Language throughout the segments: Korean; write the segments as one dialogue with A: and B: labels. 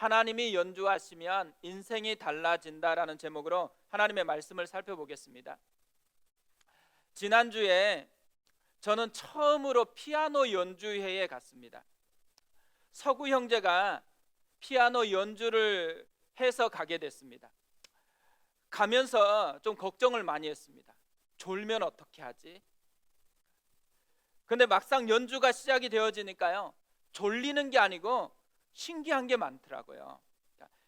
A: 하나님이 연주하시면 인생이 달라진다라는 제목으로 하나님의 말씀을 살펴보겠습니다. 지난주에 저는 처음으로 피아노 연주회에 갔습니다. 서구 형제가 피아노 연주를 해서 가게 됐습니다. 가면서 좀 걱정을 많이 했습니다. 졸면 어떻게 하지? 근데 막상 연주가 시작이 되어지니까요, 졸리는 게 아니고 신기한 게 많더라고요.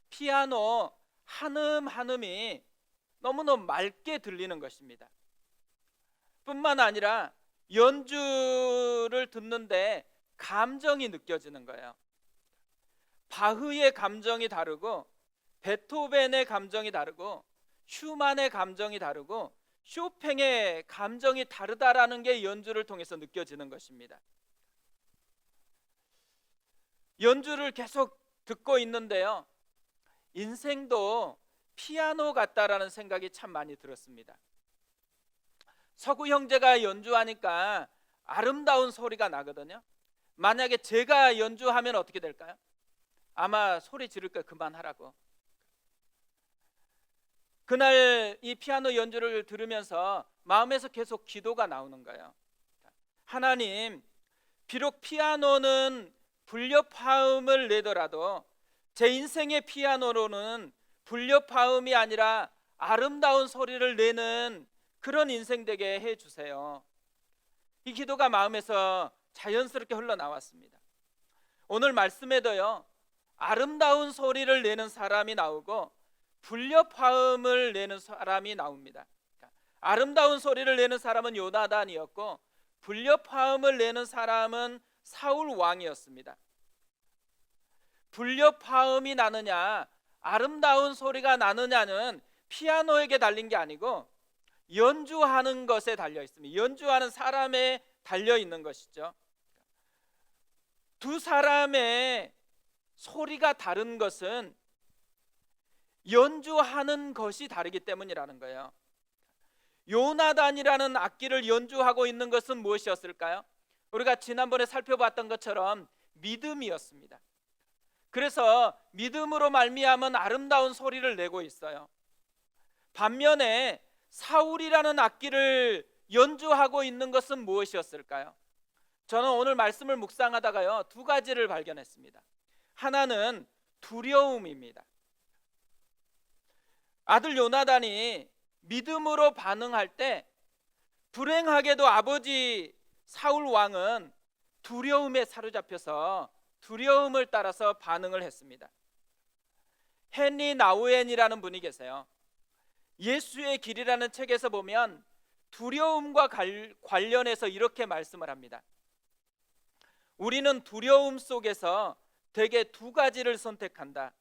A: 피아노 한음 한음이 너무너무 맑게 들리는 것입니다. 뿐만 아니라 연주를 듣는데 감정이 느껴지는 거예요. 바흐의 감정이 다르고, 베토벤의 감정이 다르고, 슈만의 감정이 다르고, 쇼팽의 감정이 다르다라는 게 연주를 통해서 느껴지는 것입니다. 연주를 계속 듣고 있는데요, 인생도 피아노 같다라는 생각이 참 많이 들었습니다. 서구 형제가 연주하니까 아름다운 소리가 나거든요. 만약에 제가 연주하면 어떻게 될까요? 아마 소리 지를 거 그만하라고. 그날 이 피아노 연주를 들으면서 마음에서 계속 기도가 나오는 거예요. 하나님, 비록 피아노는 불협화음을 내더라도 제 인생의 피아노로는 불협화음이 아니라 아름다운 소리를 내는 그런 인생 되게 해주세요. 이 기도가 마음에서 자연스럽게 흘러나왔습니다. 오늘 말씀에도요, 아름다운 소리를 내는 사람이 나오고 불협화음을 내는 사람이 나옵니다. 아름다운 소리를 내는 사람은 요나단이었고, 불협화음을 내는 사람은 사울 왕이었습니다. 불협화음이 나느냐, 아름다운 소리가 나느냐는 피아노에게 달린 게 아니고 연주하는 것에 달려 있습니다. 연주하는 사람에 달려 있는 것이죠. 두 사람의 소리가 다른 것은 연주하는 것이 다르기 때문이라는 거예요. 요나단이라는 악기를 연주하고 있는 것은 무엇이었을까요? 우리가 지난번에 살펴봤던 것처럼 믿음이었습니다. 그래서 믿음으로 말미암은 아름다운 소리를 내고 있어요. 반면에 사울이라는 악기를 연주하고 있는 것은 무엇이었을까요? 저는 오늘 말씀을 묵상하다가요, 두 가지를 발견했습니다. 하나는 두려움입니다. 아들 요나단이 믿음으로 반응할 때 불행하게도 아버지 사울 왕은 두려움에 사로잡혀서 두려움을 따라서 반응을 했습니다. 헨리 나우엔이라는 분이 계세요. 예수의 길이라는 책에서 보면 두려움과 관련해서 이렇게 말씀을 합니다. 우리는 두려움 속에서 대개 두 가지를 선택한다.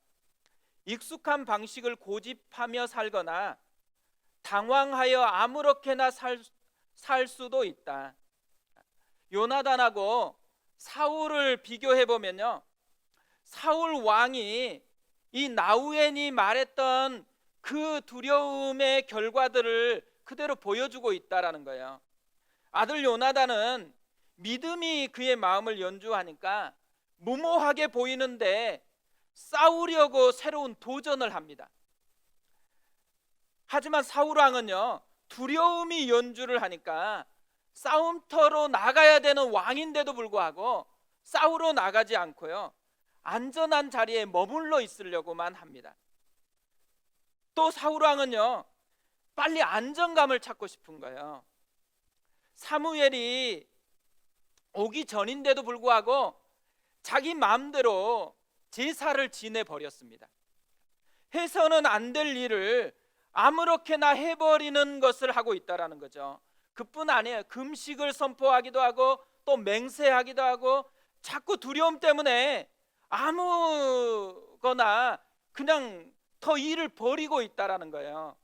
A: 익숙한 방식을 고집하며 살거나 당황하여 아무렇게나 살 수도 있다. 요나단하고 사울을 비교해 보면요, 사울 왕이 이 나우엔이 말했던 그 두려움의 결과들을 그대로 보여주고 있다라는 거예요. 아들 요나단은 믿음이 그의 마음을 연주하니까 무모하게 보이는데 싸우려고 새로운 도전을 합니다. 하지만 사울 왕은요, 두려움이 연주를 하니까 싸움터로 나가야 되는 왕인데도 불구하고 싸우러 나가지 않고요, 안전한 자리에 머물러 있으려고만 합니다. 또 사울 왕은요, 빨리 안정감을 찾고 싶은 거예요. 사무엘이 오기 전인데도 불구하고 자기 마음대로 제사를 지내버렸습니다. 해서는 안 될 일을 아무렇게나 해버리는 것을 하고 있다라는 거죠. 그뿐 아니에요. 금식을 선포하기도 하고 또 맹세하기도 하고 자꾸 두려움 때문에 아무거나 그냥 더 일을 버리고 있다라는 거예요.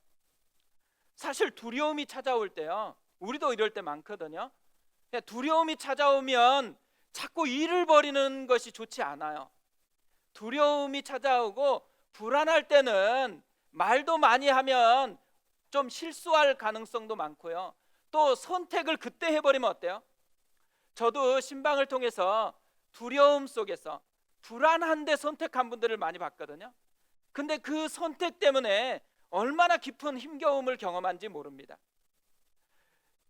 A: 사실 두려움이 찾아올 때요, 우리도 이럴 때 많거든요. 두려움이 찾아오면 자꾸 일을 버리는 것이 좋지 않아요. 두려움이 찾아오고 불안할 때는 말도 많이 하면 좀 실수할 가능성도 많고요, 또 선택을 그때 해버리면 어때요? 저도 신방을 통해서 두려움 속에서 불안한데 선택한 분들을 많이 봤거든요. 근데 그 선택 때문에 얼마나 깊은 힘겨움을 경험한지 모릅니다.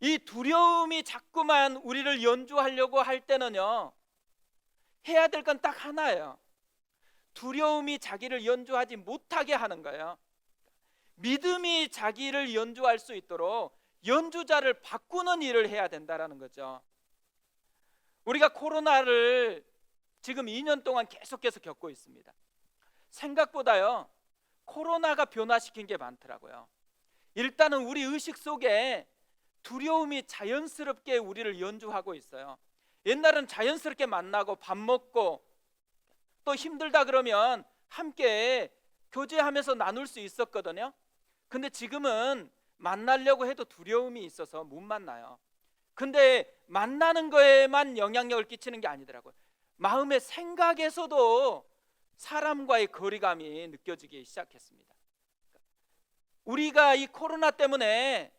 A: 이 두려움이 자꾸만 우리를 연주하려고 할 때는요, 해야 될 건 딱 하나예요. 두려움이 자기를 연주하지 못하게 하는 거예요. 믿음이 자기를 연주할 수 있도록 연주자를 바꾸는 일을 해야 된다는 거죠. 우리가 코로나를 지금 2년 동안 계속해서 겪고 있습니다. 생각보다요, 코로나가 변화시킨 게 많더라고요. 일단은 우리 의식 속에 두려움이 자연스럽게 우리를 연주하고 있어요. 옛날은 자연스럽게 만나고 밥 먹고 또 힘들다 그러면 함께 교제하면서 나눌 수 있었거든요. 근데 지금은 만나려고 해도 두려움이 있어서 못 만나요. 근데 만나는 거에만 영향력을 끼치는 게 아니더라고요. 마음의 생각에서도 사람과의 거리감이 느껴지기 시작했습니다. 우리가 이 코로나 때문에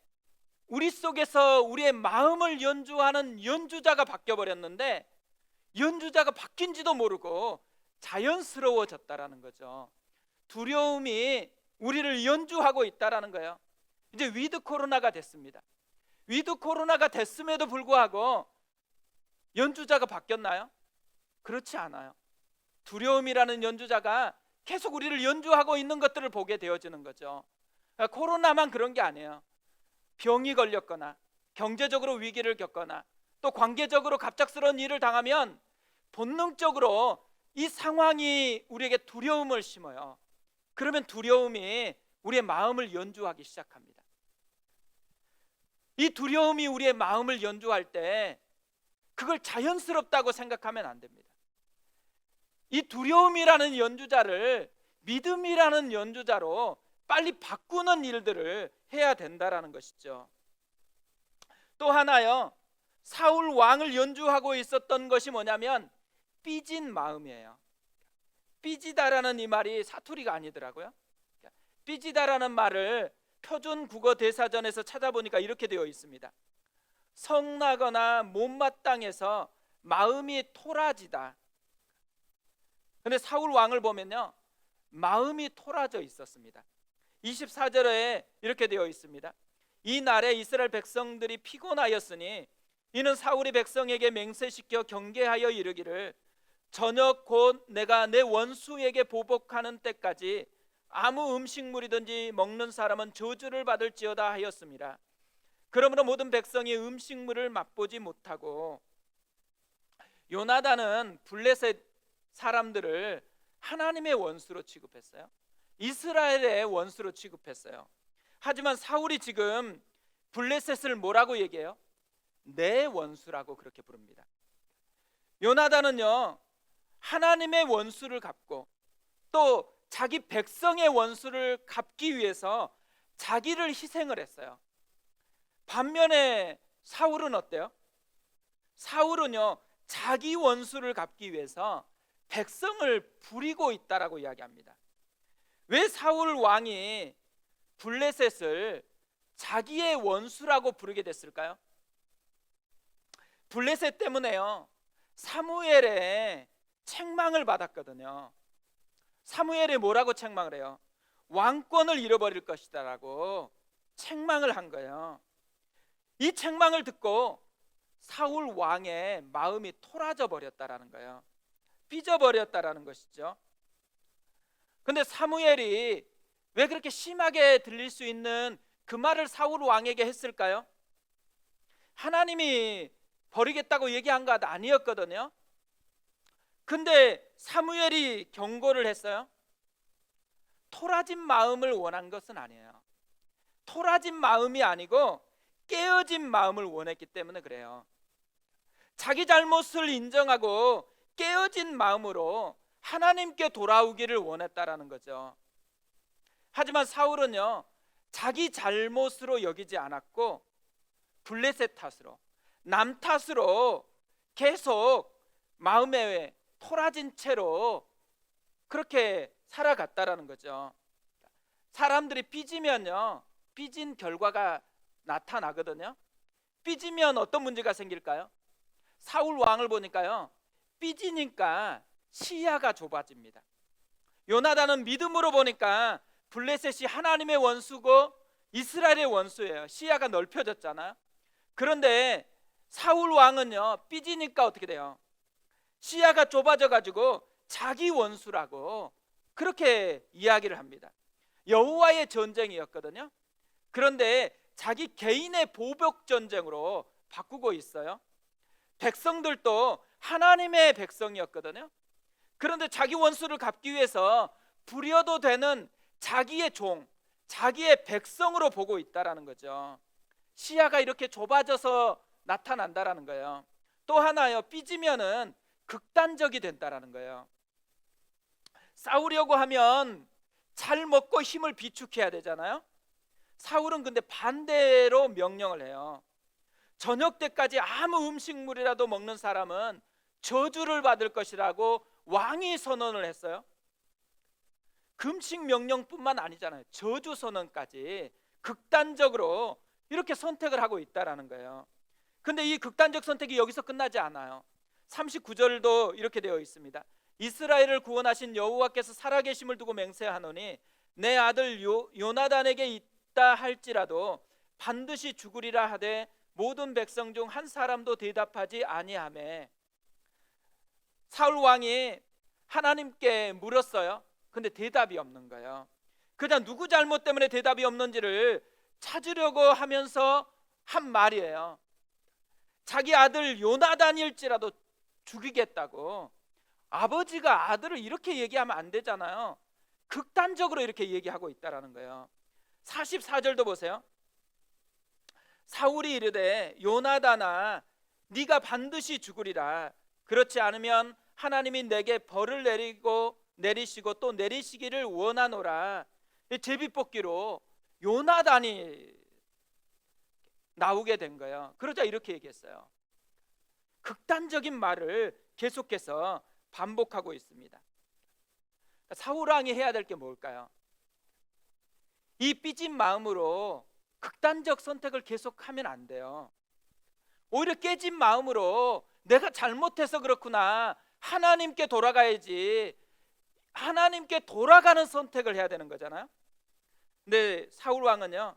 A: 우리 속에서 우리의 마음을 연주하는 연주자가 바뀌어버렸는데, 연주자가 바뀐지도 모르고 자연스러워졌다라는 거죠. 두려움이 우리를 연주하고 있다라는 거예요. 이제 위드 코로나가 됐습니다. 위드 코로나가 됐음에도 불구하고 연주자가 바뀌었나요? 그렇지 않아요. 두려움이라는 연주자가 계속 우리를 연주하고 있는 것들을 보게 되어지는 거죠. 코로나만 그런 게 아니에요. 병이 걸렸거나 경제적으로 위기를 겪거나 또 관계적으로 갑작스러운 일을 당하면 본능적으로 이 상황이 우리에게 두려움을 심어요. 그러면 두려움이 우리의 마음을 연주하기 시작합니다. 이 두려움이 우리의 마음을 연주할 때 그걸 자연스럽다고 생각하면 안 됩니다. 이 두려움이라는 연주자를 믿음이라는 연주자로 빨리 바꾸는 일들을 해야 된다라는 것이죠. 또 하나요, 사울 왕을 연주하고 있었던 것이 뭐냐면 삐진 마음이에요. 삐지다라는 이 말이 사투리가 아니더라고요. 삐지다라는 말을 표준 국어 대사전에서 찾아보니까 이렇게 되어 있습니다. 성나거나 못마땅해서 마음이 토라지다. 근데 사울 왕을 보면요, 마음이 토라져 있었습니다. 24절에 이렇게 되어 있습니다. 이 날에 이스라엘 백성들이 피곤하였으니 이는 사울이 백성에게 맹세시켜 경계하여 이르기를 저녁 곧 내가 내 원수에게 보복하는 때까지 아무 음식물이든지 먹는 사람은 저주를 받을지어다 하였습니다. 그러므로 모든 백성이 음식물을 맛보지 못하고, 요나단은 블레셋 사람들을 하나님의 원수로 취급했어요. 이스라엘의 원수로 취급했어요. 하지만 사울이 지금 블레셋을 뭐라고 얘기해요? 내 원수라고 그렇게 부릅니다. 요나단은요, 하나님의 원수를 갚고 또 자기 백성의 원수를 갚기 위해서 자기를 희생을 했어요. 반면에 사울은 어때요? 사울은요, 자기 원수를 갚기 위해서 백성을 부리고 있다라고 이야기합니다. 왜 사울 왕이 블레셋을 자기의 원수라고 부르게 됐을까요? 블레셋 때문에요, 사무엘의 책망을 받았거든요. 사무엘이 뭐라고 책망을 해요? 왕권을 잃어버릴 것이다라고 책망을 한 거예요. 이 책망을 듣고 사울 왕의 마음이 토라져 버렸다라는 거예요. 삐져버렸다라는 것이죠. 근데 사무엘이 왜 그렇게 심하게 들릴 수 있는 그 말을 사울 왕에게 했을까요? 하나님이 버리겠다고 얘기한 것 아니었거든요. 근데 사무엘이 경고를 했어요. 토라진 마음을 원한 것은 아니에요. 토라진 마음이 아니고 깨어진 마음을 원했기 때문에 그래요. 자기 잘못을 인정하고 깨어진 마음으로 하나님께 돌아오기를 원했다라는 거죠. 하지만 사울은요, 자기 잘못으로 여기지 않았고 블레셋 탓으로, 남 탓으로 계속 마음에 토라진 채로 그렇게 살아갔다라는 거죠. 사람들이 삐지면요, 삐진 결과가 나타나거든요. 삐지면 어떤 문제가 생길까요? 사울 왕을 보니까요, 삐지니까 시야가 좁아집니다. 요나단은 믿음으로 보니까 블레셋이 하나님의 원수고 이스라엘의 원수예요. 시야가 넓혀졌잖아요. 그런데 사울 왕은요, 삐지니까 어떻게 돼요? 시야가 좁아져 가지고 자기 원수라고 그렇게 이야기를 합니다. 여호와의 전쟁이었거든요. 그런데 자기 개인의 보복 전쟁으로 바꾸고 있어요. 백성들도 하나님의 백성이었거든요. 그런데 자기 원수를 갚기 위해서 부려도 되는 자기의 종, 자기의 백성으로 보고 있다라는 거죠. 시야가 이렇게 좁아져서 나타난다라는 거예요. 또 하나요, 삐지면은 극단적이 된다라는 거예요. 싸우려고 하면 잘 먹고 힘을 비축해야 되잖아요. 사울은 근데 반대로 명령을 해요. 저녁 때까지 아무 음식물이라도 먹는 사람은 저주를 받을 것이라고 왕이 선언을 했어요. 금식 명령뿐만 아니잖아요. 저주 선언까지 극단적으로 이렇게 선택을 하고 있다라는 거예요. 근데 이 극단적 선택이 여기서 끝나지 않아요. 39절도 이렇게 되어 있습니다. 이스라엘을 구원하신 여호와께서 살아계심을 두고 맹세하노니 내 아들 요나단에게 있다 할지라도 반드시 죽으리라 하되 모든 백성 중 한 사람도 대답하지 아니하매. 사울 왕이 하나님께 물었어요. 근데 대답이 없는 거예요. 그냥 누구 잘못 때문에 대답이 없는지를 찾으려고 하면서 한 말이에요. 자기 아들 요나단일지라도 죽이겠다고. 아버지가 아들을 이렇게 얘기하면 안 되잖아요. 극단적으로 이렇게 얘기하고 있다라는 거예요. 44절도 보세요. 사울이 이르되 요나단아 네가 반드시 죽으리라. 그렇지 않으면 하나님이 내게 벌을 내리시고 또 내리시기를 원하노라. 제비뽑기로 요나단이 나오게 된 거예요. 그러자 이렇게 얘기했어요. 극단적인 말을 계속해서 반복하고 있습니다. 사울 왕이 해야 될 게 뭘까요? 이 삐진 마음으로 극단적 선택을 계속하면 안 돼요. 오히려 깨진 마음으로 내가 잘못해서 그렇구나, 하나님께 돌아가야지, 하나님께 돌아가는 선택을 해야 되는 거잖아요. 근데 사울 왕은요,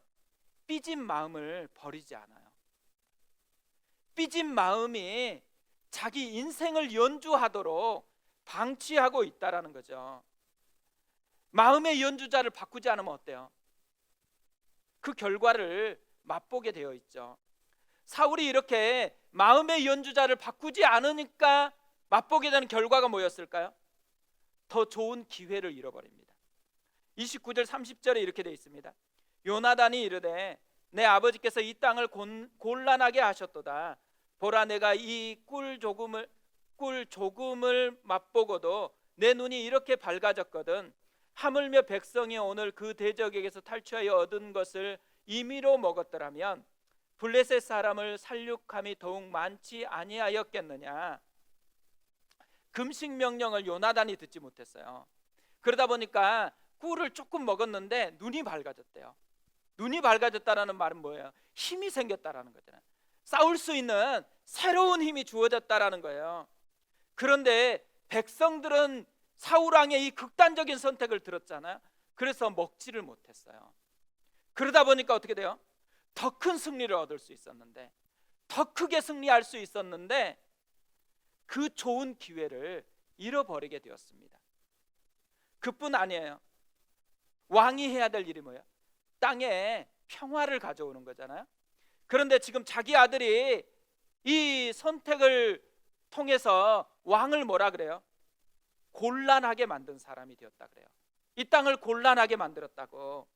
A: 삐진 마음을 버리지 않아요. 삐진 마음이 자기 인생을 연주하도록 방치하고 있다라는 거죠. 마음의 연주자를 바꾸지 않으면 어때요? 그 결과를 맛보게 되어 있죠. 사울이 이렇게 마음의 연주자를 바꾸지 않으니까 맛보게 되는 결과가 뭐였을까요? 더 좋은 기회를 잃어버립니다. 29절 30절에 이렇게 되어 있습니다. 요나단이 이르되 내 아버지께서 이 땅을 곤란하게 하셨도다. 보라, 내가 이 꿀 조금을 맛보고도 내 눈이 이렇게 밝아졌거든. 하물며 백성이 오늘 그 대적에게서 탈취하여 얻은 것을 임의로 먹었더라면 블레셋 사람을 살육함이 더욱 많지 아니하였겠느냐. 금식 명령을 요나단이 듣지 못했어요. 그러다 보니까 꿀을 조금 먹었는데 눈이 밝아졌대요. 눈이 밝아졌다는 말은 뭐예요? 힘이 생겼다라는 거잖아요. 싸울 수 있는 새로운 힘이 주어졌다라는 거예요. 그런데 백성들은 사울 왕의 이 극단적인 선택을 들었잖아요. 그래서 먹지를 못했어요. 그러다 보니까 어떻게 돼요? 더 큰 승리를 얻을 수 있었는데, 더 크게 승리할 수 있었는데 그 좋은 기회를 잃어버리게 되었습니다. 그뿐 아니에요. 왕이 해야 될 일이 뭐예요? 땅에 평화를 가져오는 거잖아요. 그런데 지금 자기 아들이 이 선택을 통해서 왕을 뭐라 그래요? 곤란하게 만든 사람이 되었다 그래요. 이 땅을 곤란하게 만들었다고.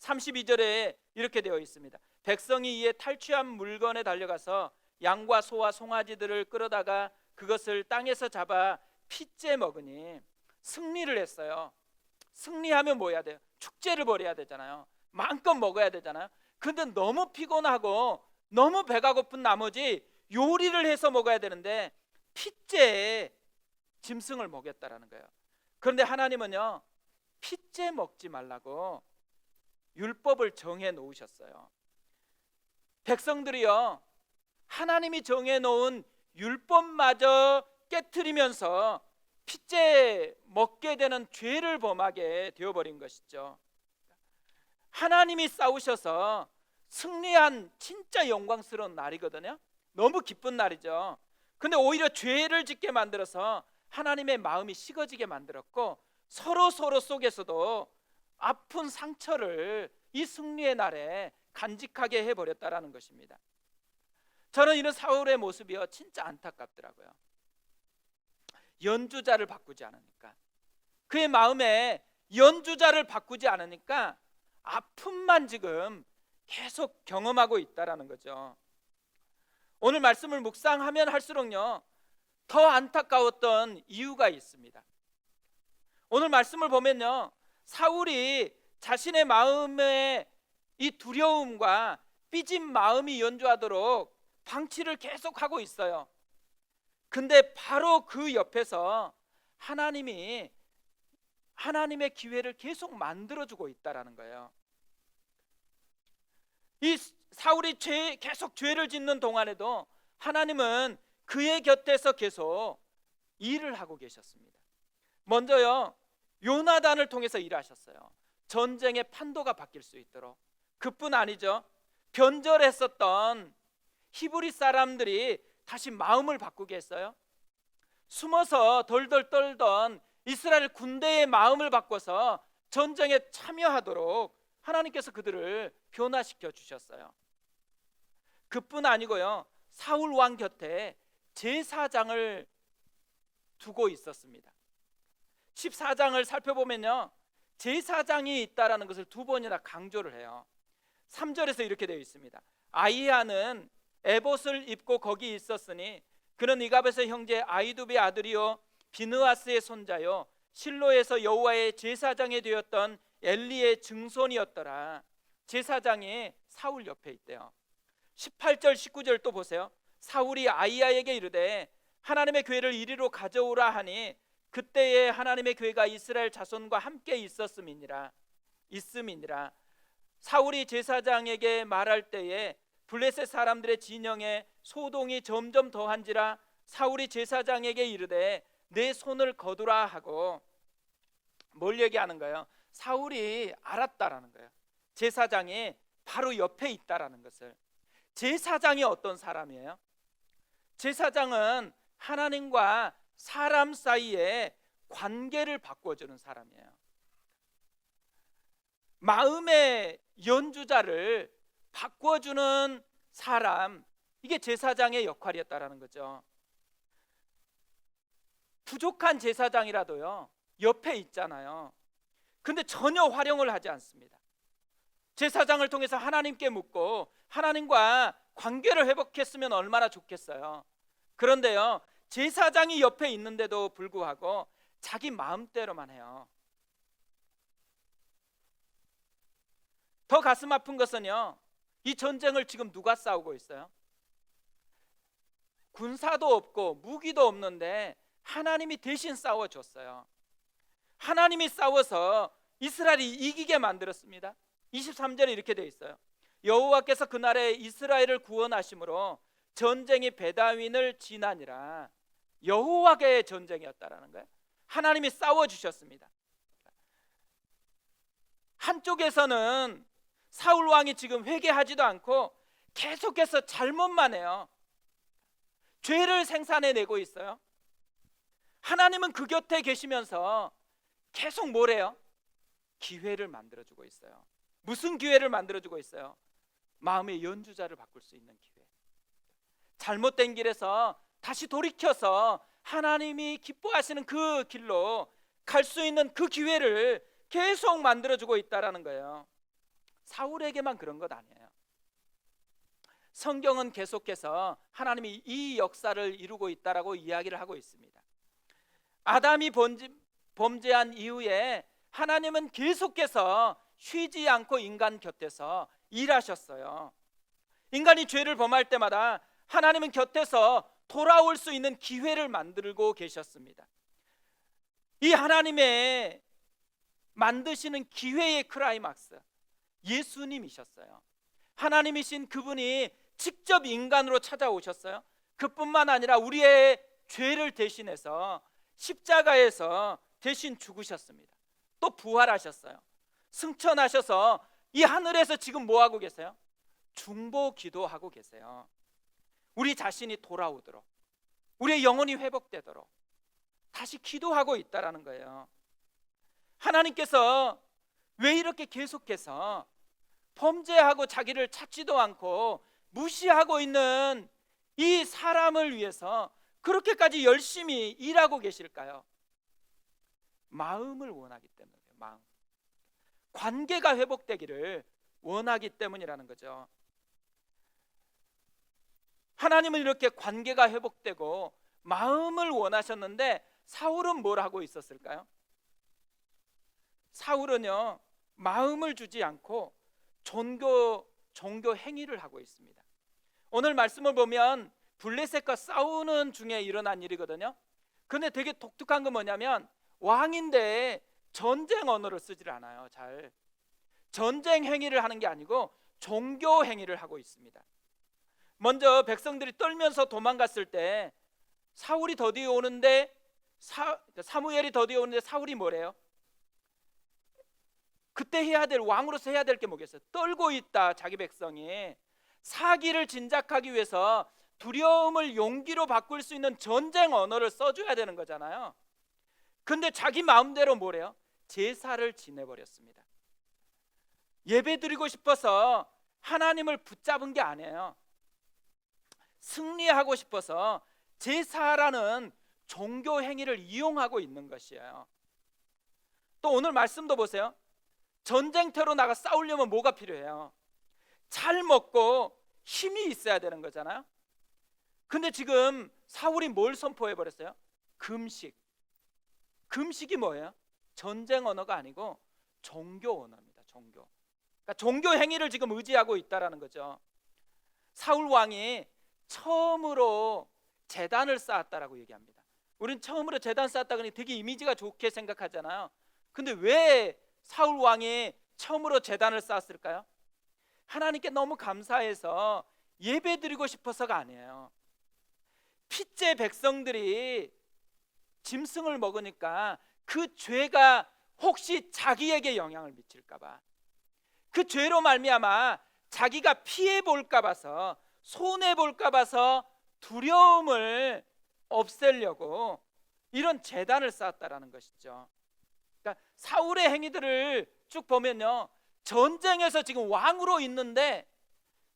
A: 32절에 이렇게 되어 있습니다. 백성이 이에 탈취한 물건에 달려가서 양과 소와 송아지들을 끌어다가 그것을 땅에서 잡아 핏째 먹으니. 승리를 했어요. 승리하면 뭐 해야 돼요? 축제를 벌여야 되잖아요. 마음껏 먹어야 되잖아요. 근데 너무 피곤하고 너무 배가 고픈 나머지 요리를 해서 먹어야 되는데 핏째에 짐승을 먹였다라는 거예요. 그런데 하나님은요, 핏째 먹지 말라고 율법을 정해 놓으셨어요. 백성들이요, 하나님이 정해 놓은 율법마저 깨트리면서 핏째 먹게 되는 죄를 범하게 되어버린 것이죠. 하나님이 싸우셔서 승리한 진짜 영광스러운 날이거든요. 너무 기쁜 날이죠. 근데 오히려 죄를 짓게 만들어서 하나님의 마음이 식어지게 만들었고, 서로 속에서도 아픈 상처를 이 승리의 날에 간직하게 해버렸다라는 것입니다. 저는 이런 사울의 모습이요 진짜 안타깝더라고요. 연주자를 바꾸지 않으니까, 그의 마음에 연주자를 바꾸지 않으니까 아픔만 지금 계속 경험하고 있다라는 거죠. 오늘 말씀을 묵상하면 할수록요 더 안타까웠던 이유가 있습니다. 오늘 말씀을 보면요, 사울이 자신의 마음에 이 두려움과 삐진 마음이 연주하도록 방치를 계속하고 있어요. 근데 바로 그 옆에서 하나님이 하나님의 기회를 계속 만들어주고 있다라는 거예요. 이 사울이 계속 죄를 짓는 동안에도 하나님은 그의 곁에서 계속 일을 하고 계셨습니다. 먼저요, 요나단을 통해서 일하셨어요. 전쟁의 판도가 바뀔 수 있도록. 그뿐 아니죠. 변절했었던 히브리 사람들이 다시 마음을 바꾸게 했어요. 숨어서 덜덜 떨던 이스라엘 군대의 마음을 바꿔서 전쟁에 참여하도록 하나님께서 그들을 변화시켜 주셨어요. 그뿐 아니고요, 사울 왕 곁에 제사장을 두고 있었습니다. 14장을 살펴보면요, 제사장이 있다라는 것을 두 번이나 강조를 해요. 3절에서 이렇게 되어 있습니다. 아히야는 에봇을 입고 거기 있었으니 그는 이갑에서 형제 아히두베의 아들이요 비느하스의 손자요 실로에서 여호와의 제사장이 되었던 엘리의 증손이었더라. 제사장이 사울 옆에 있대요. 18절 19절 또 보세요. 사울이 아히야에게 이르되 하나님의 교회를 이리로 가져오라 하니 그때에 하나님의 교회가 이스라엘 자손과 함께 있음이니라. 사울이 제사장에게 말할 때에 블레셋 사람들의 진영에 소동이 점점 더한지라 사울이 제사장에게 이르되 내 손을 거두라 하고, 뭘 얘기하는 거예요? 사울이 알았다라는 거예요. 제사장이 바로 옆에 있다라는 것을. 제사장이 어떤 사람이에요? 제사장은 하나님과 사람 사이에 관계를 바꿔주는 사람이에요. 마음의 연주자를 바꿔주는 사람, 이게 제사장의 역할이었다라는 거죠. 부족한 제사장이라도요 옆에 있잖아요. 근데 전혀 활용을 하지 않습니다. 제사장을 통해서 하나님께 묻고 하나님과 관계를 회복했으면 얼마나 좋겠어요. 그런데요, 제사장이 옆에 있는데도 불구하고 자기 마음대로만 해요. 더 가슴 아픈 것은요, 이 전쟁을 지금 누가 싸우고 있어요? 군사도 없고 무기도 없는데 하나님이 대신 싸워줬어요. 하나님이 싸워서 이스라엘이 이기게 만들었습니다. 23절에 이렇게 되어 있어요. 여호와께서 그날에 이스라엘을 구원하심으로 전쟁이 베다윈을 지나니라. 여호와의 전쟁이었다라는 거예요. 하나님이 싸워주셨습니다. 한쪽에서는 사울 왕이 지금 회개하지도 않고 계속해서 잘못만 해요. 죄를 생산해내고 있어요. 하나님은 그 곁에 계시면서 계속 뭐래요? 기회를 만들어주고 있어요. 무슨 기회를 만들어주고 있어요? 마음의 연주자를 바꿀 수 있는 기회. 잘못된 길에서 다시 돌이켜서 하나님이 기뻐하시는 그 길로 갈 수 있는 그 기회를 계속 만들어주고 있다라는 거예요. 사울에게만 그런 것 아니에요. 성경은 계속해서 하나님이 이 역사를 이루고 있다라고 이야기를 하고 있습니다. 아담이 범죄한 이후에 하나님은 계속해서 쉬지 않고 인간 곁에서 일하셨어요. 인간이 죄를 범할 때마다 하나님은 곁에서 돌아올 수 있는 기회를 만들고 계셨습니다. 이 하나님의 만드시는 기회의 클라이막스, 예수님이셨어요. 하나님이신 그분이 직접 인간으로 찾아오셨어요. 그뿐만 아니라 우리의 죄를 대신해서 십자가에서 대신 죽으셨습니다. 또 부활하셨어요. 승천하셔서 이 하늘에서 지금 뭐 하고 계세요? 중보 기도하고 계세요. 우리 자신이 돌아오도록, 우리의 영혼이 회복되도록 다시 기도하고 있다라는 거예요. 하나님께서 왜 이렇게 계속해서 범죄하고 자기를 찾지도 않고 무시하고 있는 이 사람을 위해서 그렇게까지 열심히 일하고 계실까요? 마음을 원하기 때문이에요. 마음. 관계가 회복되기를 원하기 때문이라는 거죠. 하나님은 이렇게 관계가 회복되고 마음을 원하셨는데 사울은 뭘 하고 있었을까요? 사울은요, 마음을 주지 않고 종교 행위를 하고 있습니다. 오늘 말씀을 보면 블레셋과 싸우는 중에 일어난 일이거든요. 근데 되게 독특한 건 뭐냐면 왕인데 전쟁 언어를 쓰질 않아요. 잘 전쟁 행위를 하는 게 아니고 종교 행위를 하고 있습니다. 먼저 백성들이 떨면서 도망갔을 때 사울이 더디어 오는데 사무엘이 더디어 오는데 사울이 뭐래요? 그때 해야 될, 왕으로서 해야 될 게 뭐겠어요? 떨고 있다. 자기 백성이 사기를 진작하기 위해서 두려움을 용기로 바꿀 수 있는 전쟁 언어를 써줘야 되는 거잖아요. 근데 자기 마음대로 뭐래요? 제사를 지내버렸습니다. 예배 드리고 싶어서 하나님을 붙잡은 게 아니에요. 승리하고 싶어서 제사라는 종교 행위를 이용하고 있는 것이에요. 또 오늘 말씀도 보세요. 전쟁터로 나가 싸우려면 뭐가 필요해요? 잘 먹고 힘이 있어야 되는 거잖아요. 근데 지금 사울이 뭘 선포해 버렸어요? 금식. 금식이 뭐예요? 전쟁 언어가 아니고 종교 언어입니다. 종교. 그러니까 종교 행위를 지금 의지하고 있다라는 거죠. 사울 왕이 처음으로 제단을 쌓았다라고 얘기합니다. 우린 처음으로 제단 쌓았다 그러니 되게 이미지가 좋게 생각하잖아요. 근데 왜 사울 왕이 처음으로 제단을 쌓았을까요? 하나님께 너무 감사해서 예배 드리고 싶어서가 아니에요. 핏째 백성들이 짐승을 먹으니까 그 죄가 혹시 자기에게 영향을 미칠까 봐, 그 죄로 말미암아 자기가 피해 볼까 봐서, 손해 볼까 봐서 두려움을 없애려고 이런 제단을 쌓았다라는 것이죠. 그러니까 사울의 행위들을 쭉 보면요, 전쟁에서 지금 왕으로 있는데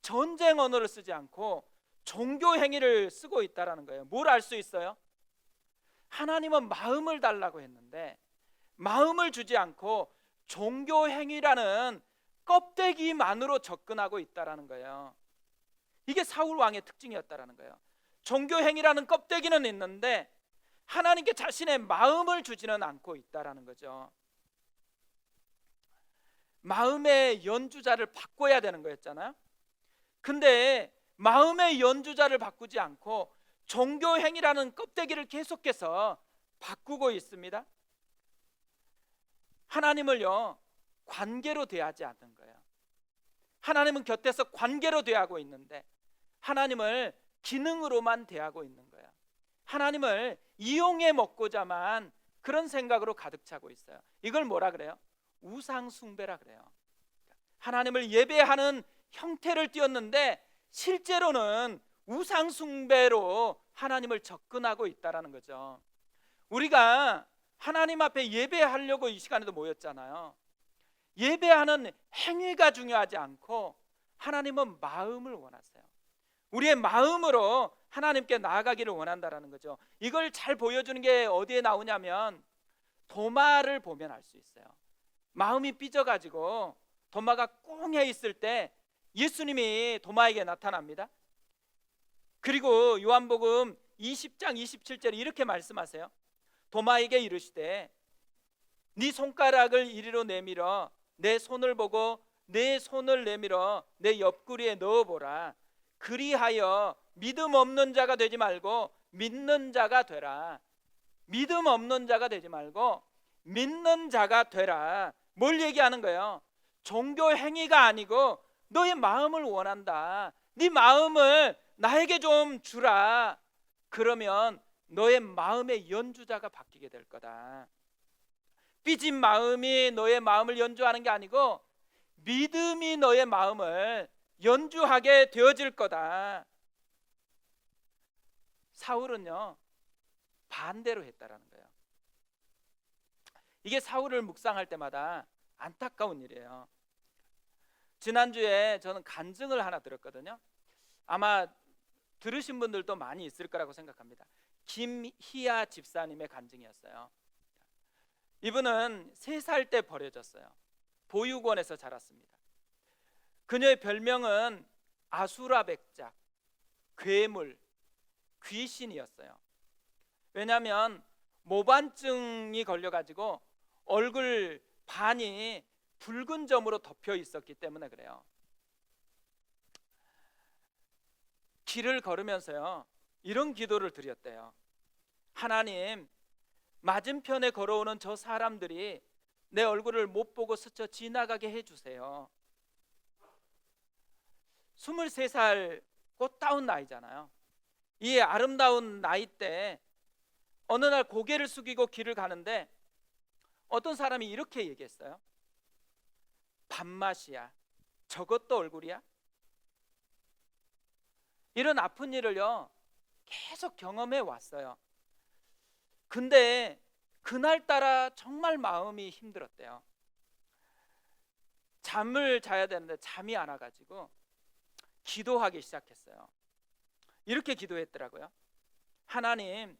A: 전쟁 언어를 쓰지 않고 종교 행위를 쓰고 있다라는 거예요. 뭘 알 수 있어요? 하나님은 마음을 달라고 했는데 마음을 주지 않고 종교 행위라는 껍데기만으로 접근하고 있다라는 거예요. 이게 사울 왕의 특징이었다라는 거예요. 종교 행위라는 껍데기는 있는데 하나님께 자신의 마음을 주지는 않고 있다라는 거죠. 마음의 연주자를 바꿔야 되는 거였잖아요. 근데 마음의 연주자를 바꾸지 않고 종교 행위라는 껍데기를 계속해서 바꾸고 있습니다. 하나님을요, 관계로 대하지 않는 거예요. 하나님은 곁에서 관계로 대하고 있는데 하나님을 기능으로만 대하고 있는 거예요. 하나님을 이용해 먹고자만 그런 생각으로 가득 차고 있어요. 이걸 뭐라 그래요? 우상 숭배라 그래요. 하나님을 예배하는 형태를 띄었는데 실제로는 우상 숭배로 하나님을 접근하고 있다라는 거죠. 우리가 하나님 앞에 예배하려고 이 시간에도 모였잖아요. 예배하는 행위가 중요하지 않고 하나님은 마음을 원하세요. 우리의 마음으로 하나님께 나아가기를 원한다라는 거죠. 이걸 잘 보여주는 게 어디에 나오냐면 도마를 보면 알 수 있어요. 마음이 삐져가지고 도마가 꽁해 있을 때 예수님이 도마에게 나타납니다. 그리고 요한복음 20장 27절에 이렇게 말씀하세요. 도마에게 이르시되 네 손가락을 이리로 내밀어 내 손을 보고 내 손을 내밀어 내 옆구리에 넣어보라. 그리하여 믿음 없는 자가 되지 말고 믿는 자가 되라. 믿음 없는 자가 되지 말고 믿는 자가 되라. 뭘 얘기하는 거예요? 종교 행위가 아니고 너의 마음을 원한다. 네 마음을 나에게 좀 주라. 그러면 너의 마음의 연주자가 바뀌게 될 거다. 삐진 마음이 너의 마음을 연주하는 게 아니고 믿음이 너의 마음을 연주하게 되어질 거다. 사울은요, 반대로 했다라는 거예요. 이게 사울을 묵상할 때마다 안타까운 일이에요. 지난주에 저는 간증을 하나 들었거든요. 아마 들으신 분들도 많이 있을 거라고 생각합니다. 김희아 집사님의 간증이었어요. 이분은 3살 때 버려졌어요. 보육원에서 자랐습니다. 그녀의 별명은 아수라 백작, 괴물, 귀신이었어요. 왜냐하면 모반증이 걸려가지고 얼굴 반이 붉은 점으로 덮여 있었기 때문에 그래요. 길을 걸으면서요, 이런 기도를 드렸대요. 하나님, 맞은편에 걸어오는 저 사람들이 내 얼굴을 못 보고 스쳐 지나가게 해주세요. 23살 꽃다운 나이잖아요. 이 아름다운 나이 때 어느 날 고개를 숙이고 길을 가는데 어떤 사람이 이렇게 얘기했어요. 밥맛이야. 저것도 얼굴이야? 이런 아픈 일을요, 계속 경험해 왔어요. 근데 그날따라 정말 마음이 힘들었대요. 잠을 자야 되는데 잠이 안 와가지고 기도하기 시작했어요. 이렇게 기도했더라고요. 하나님,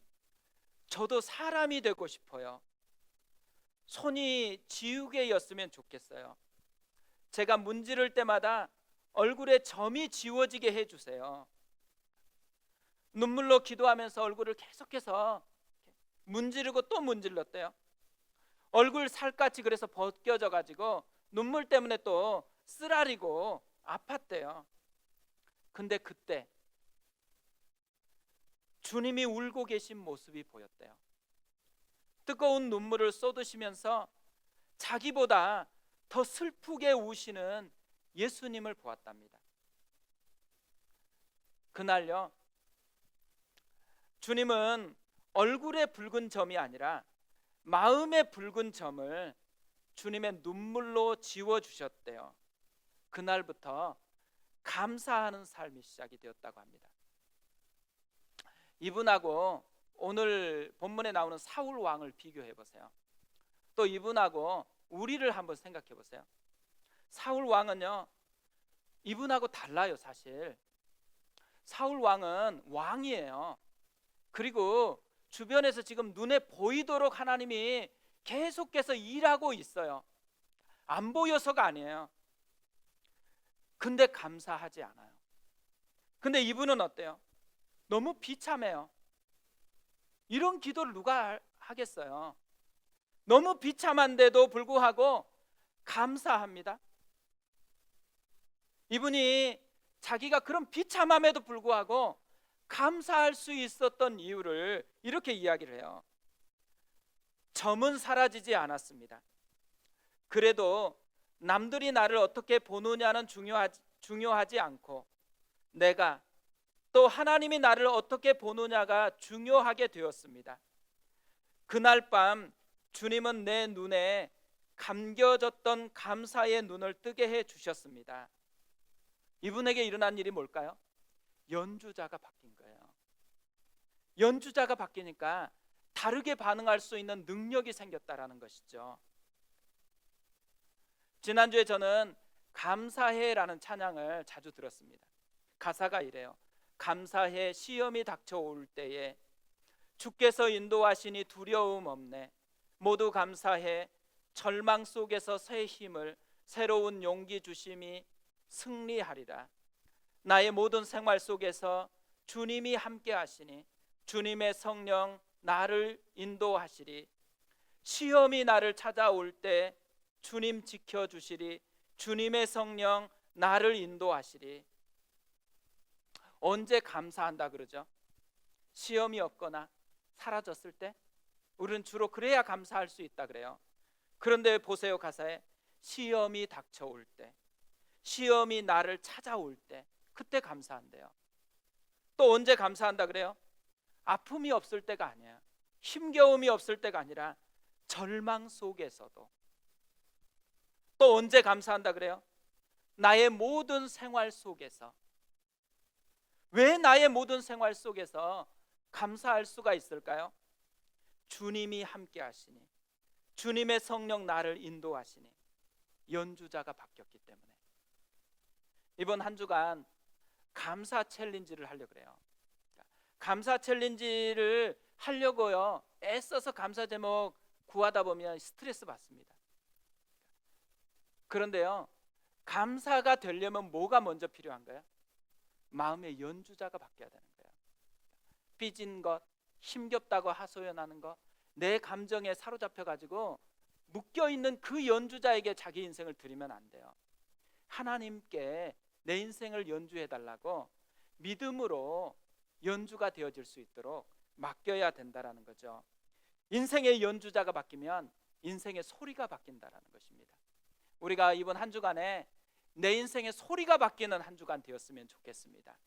A: 저도 사람이 되고 싶어요. 손이 지우개였으면 좋겠어요. 제가 문지를 때마다 얼굴에 점이 지워지게 해주세요. 눈물로 기도하면서 얼굴을 계속해서 문지르고 또 문질렀대요. 얼굴 살갗이 그래서 벗겨져 가지고 눈물 때문에 또 쓰라리고 아팠대요. 근데 그때 주님이 울고 계신 모습이 보였대요. 뜨거운 눈물을 쏟으시면서 자기보다 더 슬프게 우시는 예수님을 보았답니다. 그날요, 주님은 얼굴에 붉은 점이 아니라 마음의 붉은 점을 주님의 눈물로 지워주셨대요. 그날부터 감사하는 삶이 시작이 되었다고 합니다. 이분하고 오늘 본문에 나오는 사울 왕을 비교해 보세요. 또 이분하고 우리를 한번 생각해 보세요. 사울 왕은요, 이분하고 달라요. 사실 사울 왕은 왕이에요. 그리고 주변에서 지금 눈에 보이도록 하나님이 계속해서 일하고 있어요. 안 보여서가 아니에요. 근데 감사하지 않아요. 근데 이분은 어때요? 너무 비참해요. 이런 기도를 누가 하겠어요? 너무 비참한데도 불구하고 감사합니다. 이분이 자기가 그런 비참함에도 불구하고 감사할 수 있었던 이유를 이렇게 이야기를 해요. 점은 사라지지 않았습니다. 그래도 남들이 나를 어떻게 보느냐는 중요하지 않고 내가 또 하나님이 나를 어떻게 보느냐가 중요하게 되었습니다. 그날 밤 주님은 내 눈에 감겨졌던 감사의 눈을 뜨게 해 주셨습니다. 이분에게 일어난 일이 뭘까요? 연주자가 바뀐 거예요. 연주자가 바뀌니까 다르게 반응할 수 있는 능력이 생겼다라는 것이죠. 지난주에 저는 감사해라는 찬양을 자주 들었습니다. 가사가 이래요. 감사해 시험이 닥쳐올 때에 주께서 인도하시니 두려움 없네. 모두 감사해 절망 속에서 새 힘을 새로운 용기 주심이 승리하리라. 나의 모든 생활 속에서 주님이 함께 하시니 주님의 성령 나를 인도하시리. 시험이 나를 찾아올 때 주님 지켜주시리. 주님의 성령 나를 인도하시리. 언제 감사한다 그러죠? 시험이 없거나 사라졌을 때 우리는 주로 그래야 감사할 수 있다 그래요. 그런데 보세요, 가사에 시험이 닥쳐올 때, 시험이 나를 찾아올 때 그때 감사한대요. 또 언제 감사한다 그래요? 아픔이 없을 때가 아니야. 힘겨움이 없을 때가 아니라 절망 속에서도. 또 언제 감사한다 그래요? 나의 모든 생활 속에서. 왜 나의 모든 생활 속에서 감사할 수가 있을까요? 주님이 함께 하시니, 주님의 성령 나를 인도하시니, 연주자가 바뀌었기 때문에. 이번 한 주간 감사 챌린지를 하려고 그래요. 감사 챌린지를 하려고요, 애써서 감사 제목 구하다 보면 스트레스 받습니다. 그런데요, 감사가 되려면 뭐가 먼저 필요한가요? 마음의 연주자가 바뀌어야 되는 거예요. 삐진 것, 힘겹다고 하소연하는 것, 내 감정에 사로잡혀 가지고 묶여있는 그 연주자에게 자기 인생을 드리면 안 돼요. 하나님께 내 인생을 연주해 달라고 믿음으로 연주가 되어질 수 있도록 맡겨야 된다라는 거죠. 인생의 연주자가 바뀌면 인생의 소리가 바뀐다라는 것입니다. 우리가 이번 한 주간에 내 인생의 소리가 바뀌는 한 주간 되었으면 좋겠습니다.